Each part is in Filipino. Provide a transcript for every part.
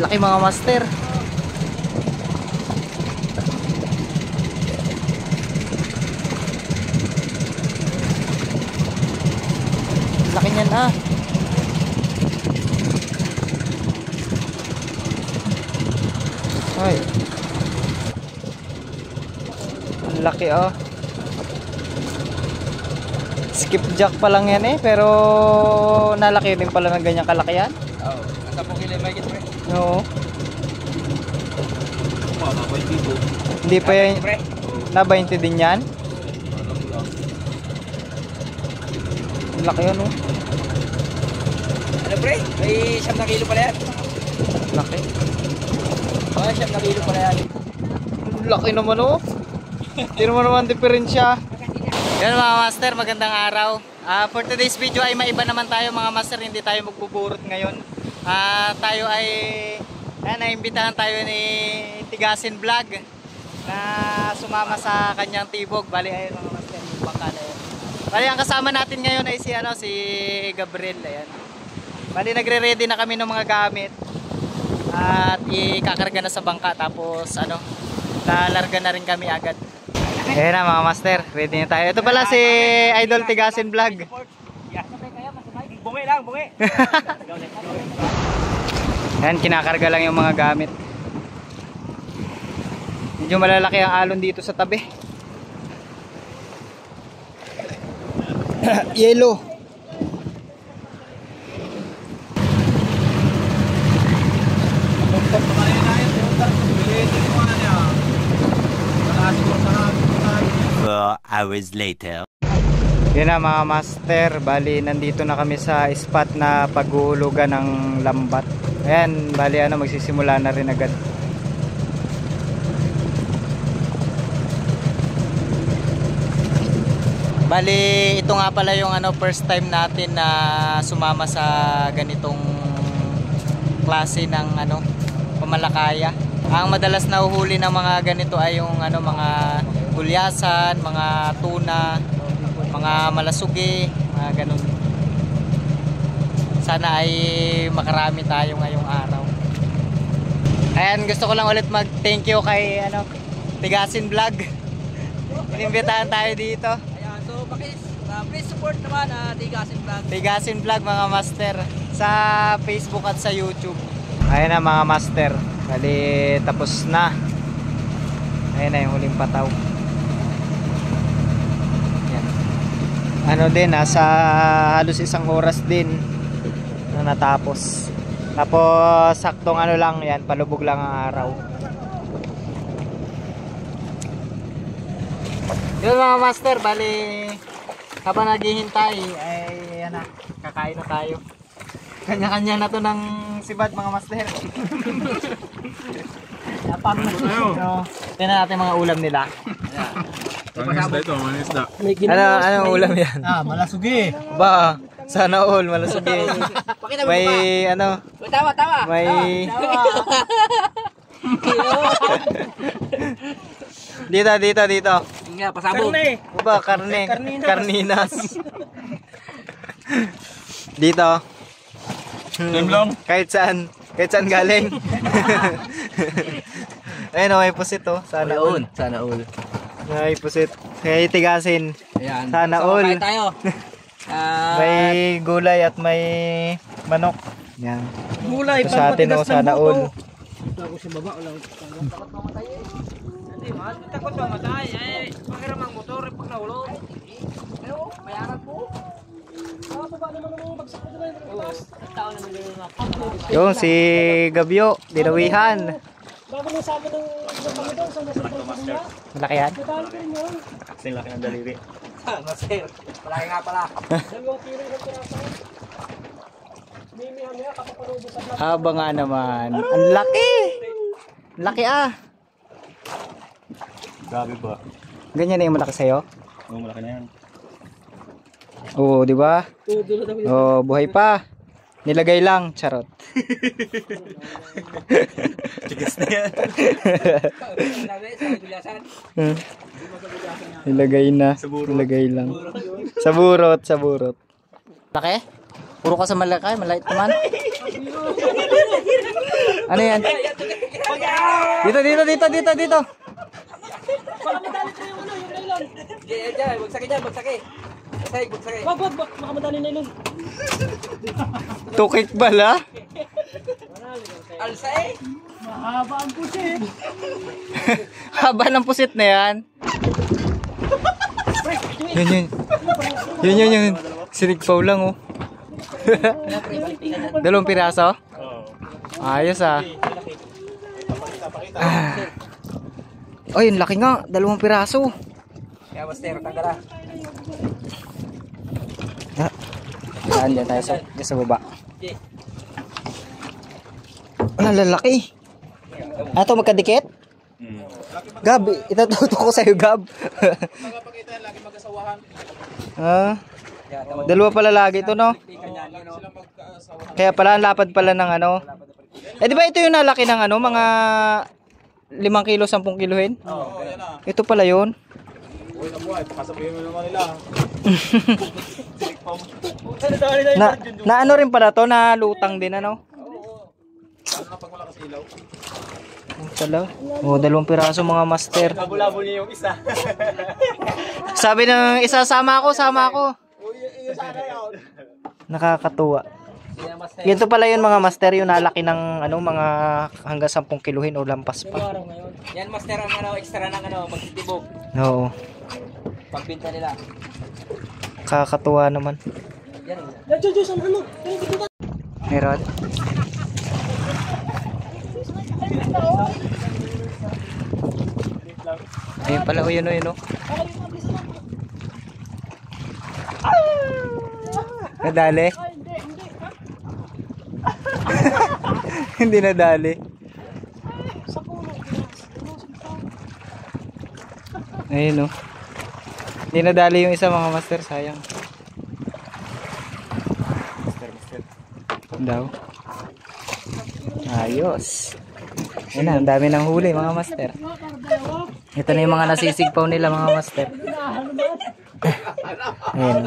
Laki mga master. Laki niyan ah. Ay. Ang laki ah. Skipjack pa lang yan eh, pero nalaki din pala ng ganyang kalakihan. Oo, nasa po kilo may pre. Oo. Makakoy dito. Hindi pa yan, na 20 din yan. Ang laki yun oh. Ano pre? May 7 na kilo pala yan. Laki. Oo, 7 na kilo pala yan. Ang laki naman oh. Hindi naman diferensya. Yan mga master, magandang araw. For today's video ay maiba naman tayo mga master, hindi tayo magbuburot ngayon. Tayo ay naimbitahan tayo ni Tigasin Vlog na sumama sa kanyang tibog. Bali ayun mga master, yung bangka na yun. Bali ang kasama natin ngayon ay si Gabriel. Ayan. Bali nagre-ready na kami ng mga gamit at ikakarga na sa bangka, tapos lalarga na rin kami agad. Ayan na mga master, ready na tayo. Ito pala si Idol Tigasin Vlog. Bungi lang, bungi. Ayan, kinakarga lang yung mga gamit. Medyo malalaki ang alon dito sa tabi. Yellow. Hours later. Yun na mga master, bali nandito na kami sa spot na paghuhulugan ng lambat. Ayan, bali magsisimula na rin agad. Bali ito nga pala yung first time natin na sumama sa ganitong klase ng pamalakaya. Ang madalas na uhuli ng mga ganito ay yung mga gulyasan, mga tuna, mga malasugi, mga ganun. Sana ay makarami tayo ngayong araw. Ayan, gusto ko lang ulit mag-thank you kay Tigasin Vlog. Inimbitahan tayo dito. Ayan, so please support naman Tigasin Vlog. Tigasin Vlog mga master sa Facebook at sa YouTube. Ayan na mga master. Bali tapos na. Ayan na yung huling pataw. Yan. Din nasa halos 1 oras din na natapos. Tapos saktong lang yan, palubog lang ang araw. Yun mga master, bali habang naghihintay ay kakain na tayo. Kanya-kanya na to ng sibad mga master. Tingnan natin mga ulam nila. Manisda ito, manisda. Anong ulam yan? Malasugi. Ba, sana all malasugi. May Tawa. may dito. Nga, pasabog. Ba, karninas. Dito. Limlong. Kahit saan galing. Ayun, may pusit oh. Sana all. May pusit. May Tigasin. Ayan. Sana So, all. kain tayo. May gulay at may manok. Yan. Gulay. Ito sa atin oh, sana all. Ako sa baba. Takot ba matay? Pakiramang motor pag nahulog. Pero, bayaran po. Yung si Gabyo, dinawihan. Malaki yan? Kasing laki ng daliri. Master, malaki nga pala. Haba nga naman. Ang laki! Laki ah! Grabe ba? Ganyan na yung malaki sa'yo? Oo, malaki na yan. Oo, di ba? Oo, buhay pa. Nilagay lang, charot. Tigas na yan. Nilagay na. Nilagay lang. Sa burot. Laki? Puro ka sa malaki, malait naman. Ano yan? Dito, dito, dito, dito, dito. Diyan, bagsaki dyan, bagsaki. Bagsaki, bagsaki. Wag, baka madali na yun. Tukik bala. Alsa eh. Mahaba ang pusit. Haba ng pusit na yan. Yun, yun. Yun, yun, yun. Sinigpaw lang, oh. 2 piraso? Ayos, ah. Oh, yun, laki nga. 2 piraso. Kaya master, tagala. Saan dyan tayo sa baba? Ang lalaki. Ano to, magkadikit? Gab, itatuto ko sa'yo, Gab. Ah, 2 pala lagi ito, no? Kaya pala, ang lapad pala ng ano. Eh, di ba ito yung nalaki ng ano, mga 5 kilo, 10 kilohin? Oo, yan na. Ito pala yun. Uy, nabuhay. Pakasabihin mo naman nila. Na ano rin pala to, na lutang din, ano? Ano na pag malakas ilaw? Pala. Oh, 2 piraso mga master. Kabulabol niya yung isa. Sabi ng isa, sama ako. Uy, yun sana yun. Nakakatuwa. Ganito pala yun mga master, yung nalaki ng ano, mga hanggang 10 kilohin o lampas pa. Yan master ang ano, extra ng ano, magtitibog. Oo. Pagbinta nila. Kakatuwa naman. Yan. Diyan, saan ano? Meron. Ayun pala, yun o. Nadali? Hindi nadali. Ayun o. Hindi nadali yung isa mga master, sayang. Master. Daw. Ayos. Ayun na, ang dami ng huli mga master. Ito na yung mga nasisigpaw nila mga master. Ayun.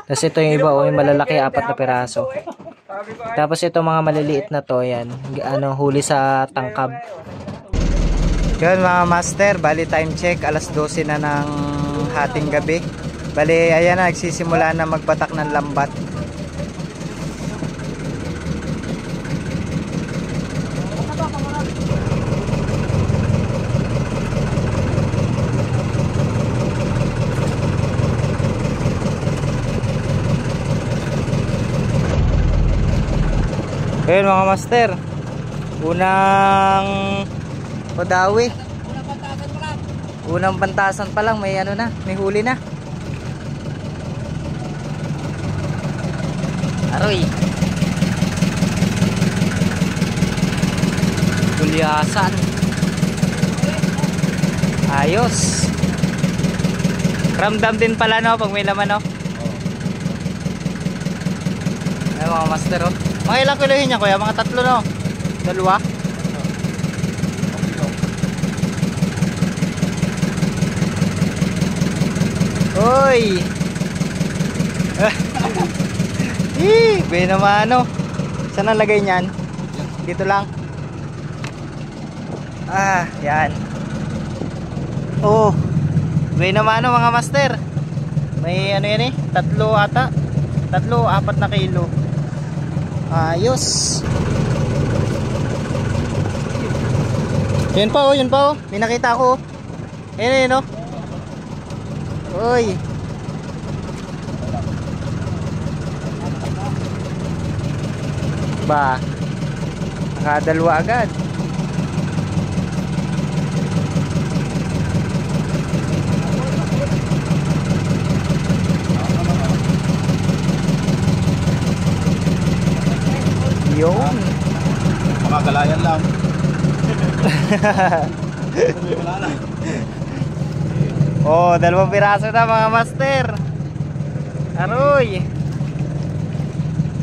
Tapos ito yung iba, yung malalaki, 4 na piraso. Tapos ito mga maliliit na to, yan. Ano, huli sa tangkab. Yun mga master, bali time check, alas 12 na ng hating gabi. Bali, ayan na, nagsisimula na magbatak ng lambat. Ayun mga master, unang padawi, unang bantasan pa lang, may ano na, may huli na. Aroy, kulyasan. Ayos. Ramdam din pala no pag may laman no. Ay mga master oh. Mga ilang kilohin niya kuya? Mga 3 no? 2? Uy! Bay naman ano? Saan ang lagay niyan? Dito lang. Ah, yan. Oh. Bay naman ano mga master? May ano yan eh? 3 ata? 3, 4 na kilo. Ayos. Yun pa oh. May nakita ko. Ayun oh. Uy. Ba. Nakadalawa agad. Yun. Makagalayan lang. Oh, 2 piraso na mga master. Aroy.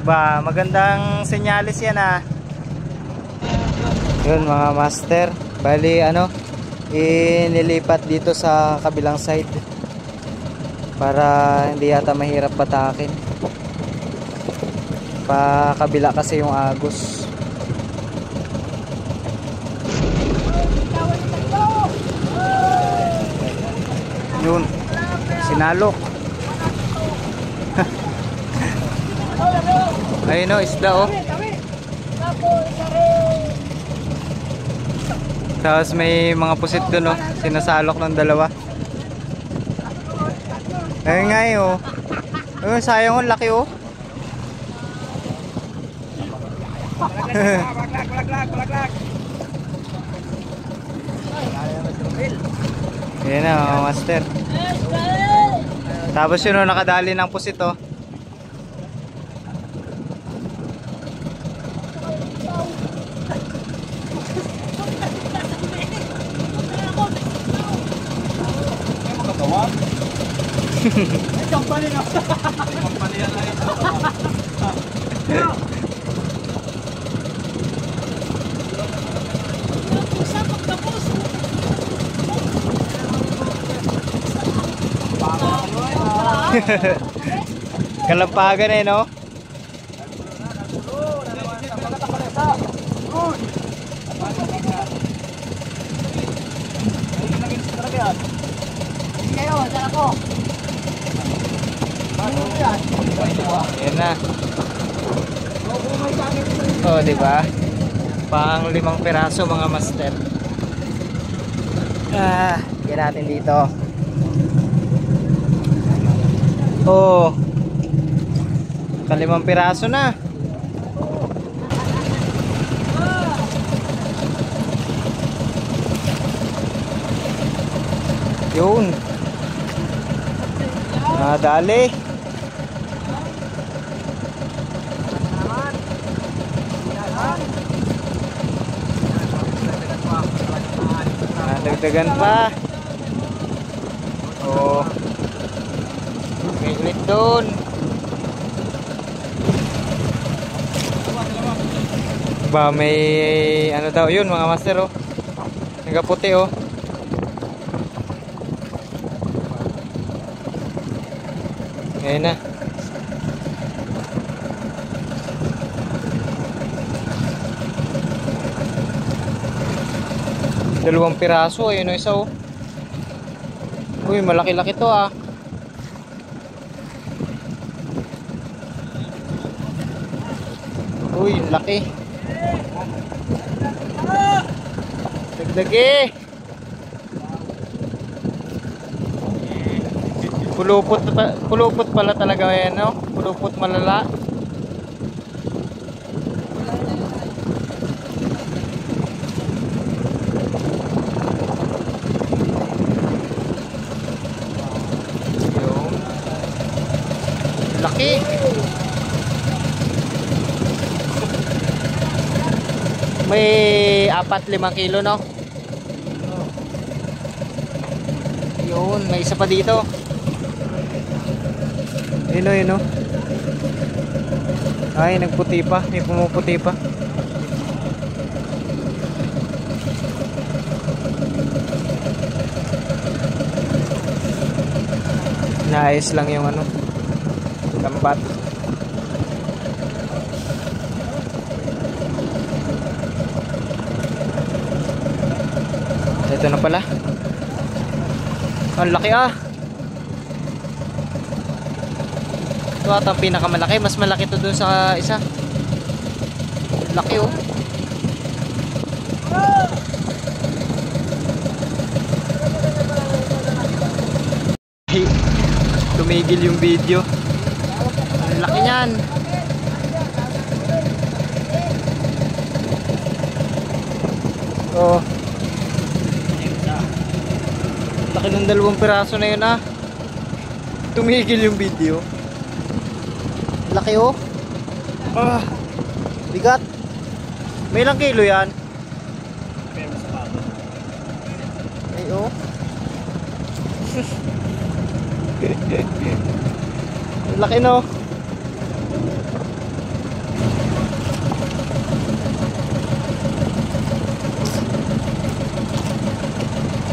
Ba, magandang senyalis yan ah. Yun mga master. Bali ano, inilipat dito sa kabilang side para hindi yata mahirap patakin. Pa kabila kasi yung agos. Yun. Sinalok. Ayun o, isda o. Tapos may mga pusit dun o. Sinasalok ng dalawa. Ayun nga eh o. Ayun, sayang o, laki o. Ayan na mga master. Tapos yun o, nakadali ng pusit o. Kalampagan eh no? Yan na. Oh, di ba? Pang 5 piraso mga master. Tignan natin dito. Oh. Ka 5 piraso na. Yun. Dali. Dagdagan pa. Oh. May ulit doon. Ba may ano daw yun mga master oh. Nagaputi oh. Ngayon na. Dalawang piraso, ayun o isa oh. Uy, malaki-laki to ah. Uy, laki. Dagdagi. Pulupot pala talaga yan no? Pulupot malala. Laki. May 4-5 kilo no. Yun, may isa pa dito. Yun o, yun o. Ay, nagputi pa. May pumuputi pa. Naayos lang yung ano, lambat. Ito na pala. Ang laki ah. Ito at ang pinakamalaki. Mas malaki to dun sa isa. Laki oh. Tumigil yung video. Ang laki niyan. Oh. Laki ng 2 piraso na yun ah. Tumigil yung video. Laki oh. Bigat. May ilang kilo yan? Ay oh. Laki no.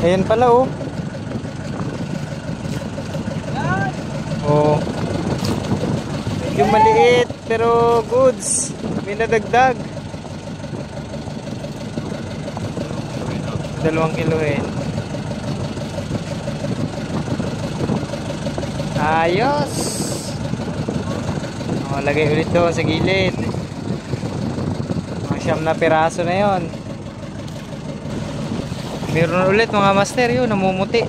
Ayan pala oh. Oh. Yung maliit pero goods. May nadagdag. 2 kilo eh. Ayos. Lagay ulit doon sa gilid. Mga 9 na piraso na yon. Meron ulit mga master, yun namumuti.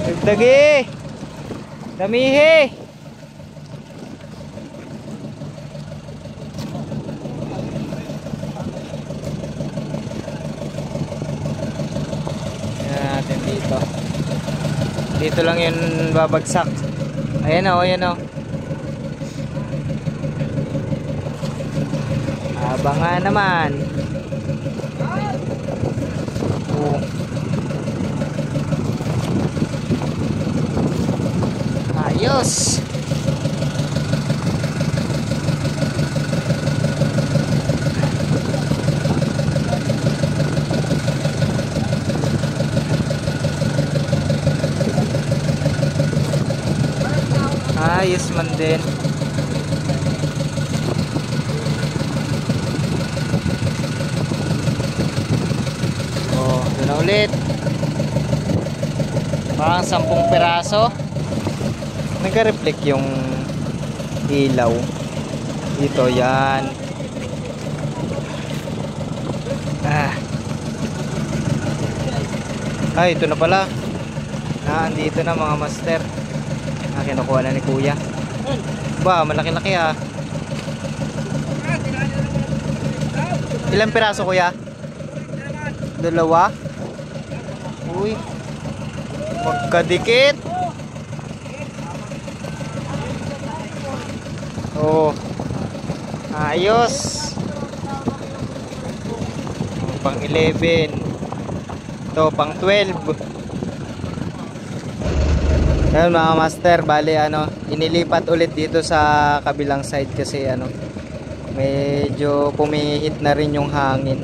Dagdagi. Damihi. Yan natin dito. Dito lang yun babagsak. Ayan o, ayan o. Abangan naman. Oh. Ayos. Ayos man din. Oh, doon na ulit. Parang 10 piraso. Nagka-reflect yung ilaw. Dito yan. Ay, ito na pala. Andito na mga master. Kinukuha na ni kuya. Ba, malaki-laki ah. Ilang piraso kuya? 2? Uy, magkadikit. Oh, ayos. Pang 11. Ito pang 12. Yan mga master, bali inilipat ulit dito sa kabilang side kasi medyo pumihit na rin yung hangin.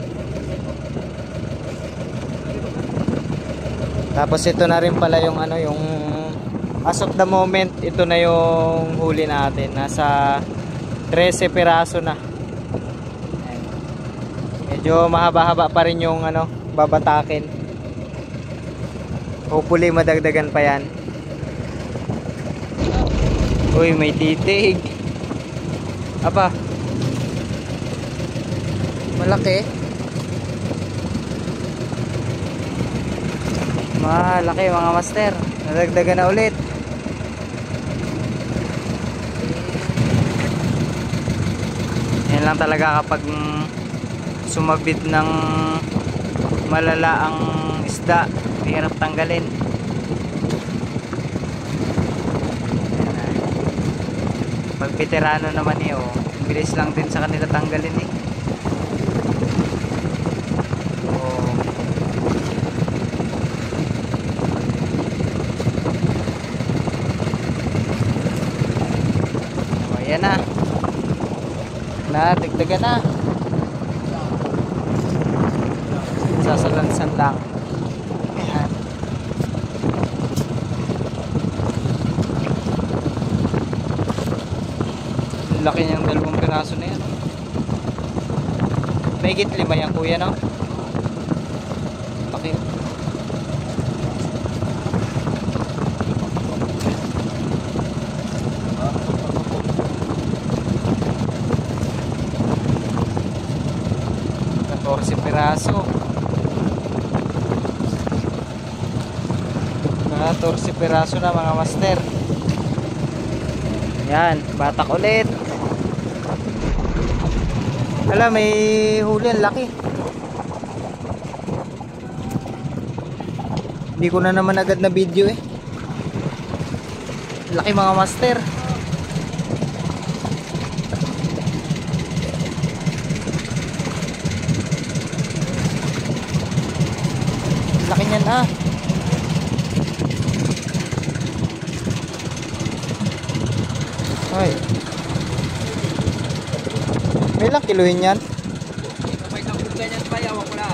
Tapos ito na rin pala yung yung as of the moment, ito na yung huli natin. Nasa 13 piraso na. Ayan. Medyo mahaba-haba pa rin yung babatakin. Hopefully madagdagan pa yan. Uy, may titig. Aba. Malaki. Malaki mga master. Nadagdagan na ulit. Yan lang talaga kapag sumabit ng malala ang isda, mahirap tanggalin. Pag veterano naman bilis lang din sa kanila tanggalin Ayan na. Dagdagan na. Sasalansan lang. Ayan. Laki niyang 2 piraso na yan. May higit 5 yan kuya, no? Laki. Piraso. 14 piraso na mga master. Yan, batak ulit. Alam, may huli ang laki. Hindi ko na naman agad na video laki mga master. Laki niyan Ay. May ilang kiluhin yan? May ganyan pa, yawan ko na.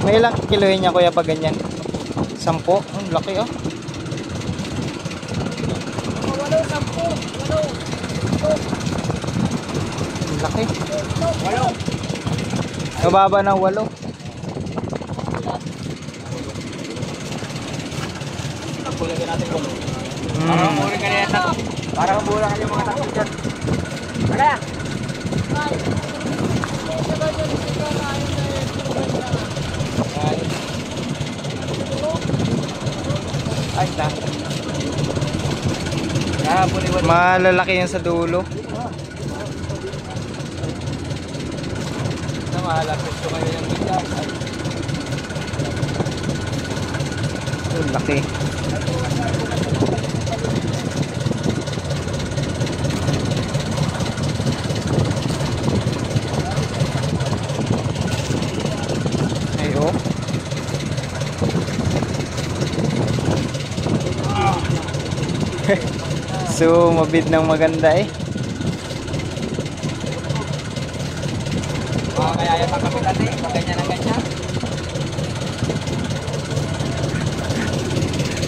May ilang kiluhin niya kuya pag ganyan? 10? Ang laki Walo, 10. Laki. Mababa ng 8. Kulagyan natin ko. Parang mura ka na yan. Parang mura ka yung mga takot dyan. Wala. Ay, ta. Malalaki yan sa dulo. Malapit ko kayo yung bigla. Laki. Ay, oh. So, mabid ng maganda eh. Mga kaya yung pagkapitan eh. Pag ganyan ang ganyan.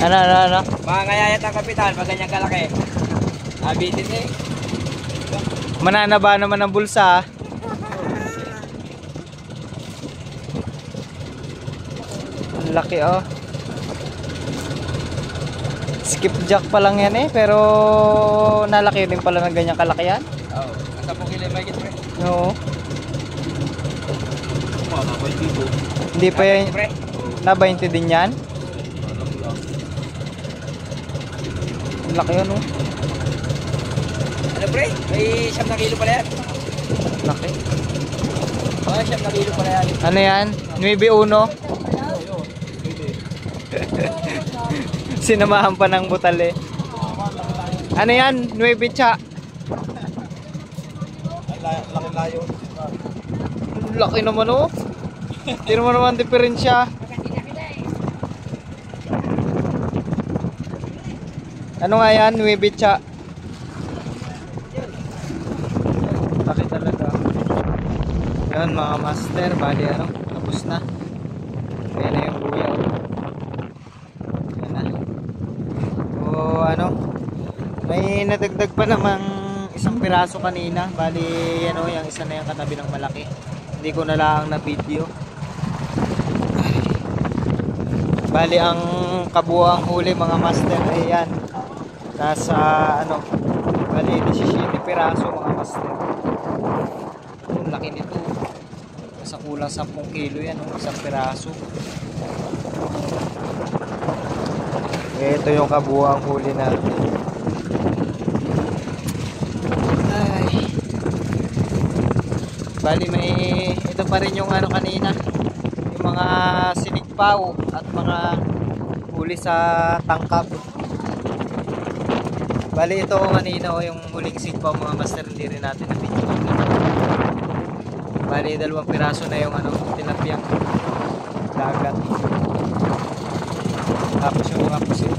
Ano? Mga ngayayat ang kapitan, pag ganyan kalaki. Abitin eh. Mananaba naman ang bulsa. Ang laki oh. Skipjack pa lang yan eh, pero nalaki din pala ng ganyang kalaki yan. Oo. Ang 10 kilo may git pre. Oo. Mga dito. Hindi pa yan, Pre. na 20 din yan. Ang laki yun oh. Ano pre? May 7 na kilo pala yan. Laki. Mga 7 na kilo pala yan. Ano yan? 9-1. Sinamahan pa ng butal eh. Ano yan? 9 cha. Laki layo. Laki naman oh. Tira mo naman diferensya. Ano nga yan? 9 cha. Laki talaga. Yan mga master. Bali ano? Tapos na. Ayan na yung buya. Ayan na. O ano? May nadagdag pa namang isang piraso kanina. Bali ano, yung isa na yung katabi ng malaki. Hindi ko na lang na video. Bali ang kabuuang huli mga master ay yan. Nasa ano, bali 17 piraso mga master. Ang laki nito. Sa kulang 10 kilo yan, isang piraso. Ito yung kabuuang huli natin. Ay. Bali may ito pa rin yung ano kanina, yung mga sinikpaw at mga huli sa tangkab. Bali ito kanina o yung huling sikpaw mga master, hindi rin natin na video. Bali 2 piraso na yung ano, tilapiyang dagat. Tapos yung mga pusit.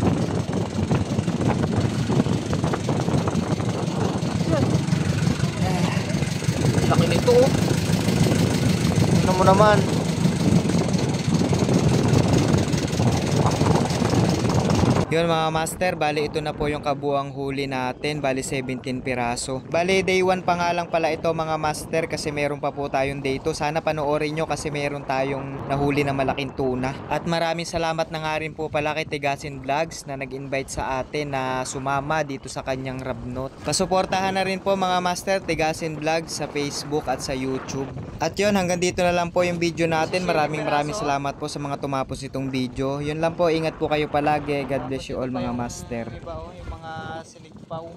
Laki nito oh. Ano mo naman? Yun mga master, bali ito na po yung kabuang huli natin, bali 17 piraso. Bali day 1 pa nga lang pala ito mga master kasi meron pa po tayong day 2. Sana panoorin nyo kasi meron tayong nahuli na malaking tuna. At maraming salamat na nga rin po pala kay Tigasin Vlogs na nag-invite sa atin na sumama dito sa kanyang rabnot. Pasuportahan na rin po mga master Tigasin Vlogs sa Facebook at sa YouTube. At yun, hanggang dito na lang po yung video natin. Maraming salamat po sa mga tumapos itong video. Yun lang po, ingat po kayo palagi. God bless you all mga master. Yung mga siligpaw.